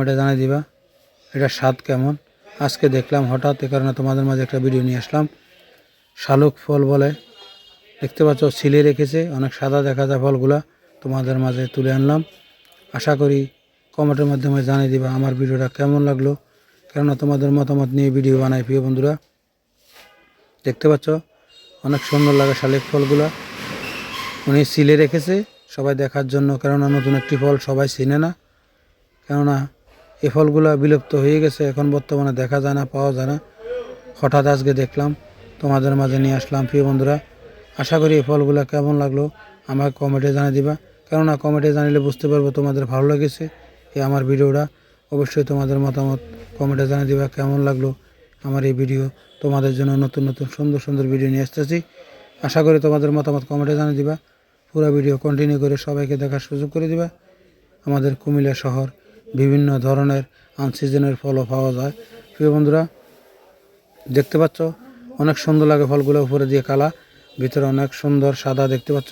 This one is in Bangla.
কমেন্টে জানিয়ে দিবা এটার স্বাদ কেমন। আজকে দেখলাম হঠাৎ, এ কারণে তোমাদের মাঝে একটা ভিডিও নিয়ে আসলাম। শালুক ফল বলে, দেখতে পাচ্ছ ছিলে রেখেছে, অনেক সাদা দেখা যায় ফলগুলা, তোমাদের মাঝে তুলে আনলাম। আশা করি কমেন্টের মাধ্যমে জানিয়ে দিবা আমার ভিডিওটা কেমন লাগলো, কেননা তোমাদের মতামত নিয়ে ভিডিও বানাই। প্রিয় বন্ধুরা, দেখতে পাচ্ছ অনেক সুন্দর লাগে শালিক ফলগুলা, উনি সিলে রেখেছে সবাই দেখার জন্য, কেননা নতুন একটি ফল সবাই চিনে না, কেননা এই ফলগুলা বিলুপ্ত হয়ে গেছে, এখন বর্তমানে দেখা যায় না, পাওয়া যায় না। হঠাৎ আজকে দেখলাম, তোমাদের মাঝে নিয়ে আসলাম। প্রিয় বন্ধুরা, আশা করি এই ফলগুলা কেমন লাগলো আমাকে কমেন্টে জানিয়ে দিবা, কেননা কমেন্টে জানালে বুঝতে পারবো তোমাদের ভালো লেগেছে এই আমার ভিডিওটা। অবশ্যই তোমাদের মতামত কমেন্টে জানিয়ে দিবা কেমন লাগলো আমার এই ভিডিও। তোমাদের জন্য নতুন নতুন সুন্দর সুন্দর ভিডিও নিয়ে আসতেছি। আশা করি তোমাদের মতামত কমেন্টে জানিয়ে দিবা। পুরো ভিডিও কন্টিনিউ করে সবাইকে দেখার সুযোগ করে দিবা। আমাদের কুমিল্লা শহর বিভিন্ন ধরনের আনসিজনের ফলও পাওয়া যায়। প্রিয় বন্ধুরা, দেখতে পাচ্ছ অনেক সুন্দর লাগে ফলগুলো, উপরে দিয়ে কালা, ভিতরে অনেক সুন্দর সাদা, দেখতে পাচ্ছ।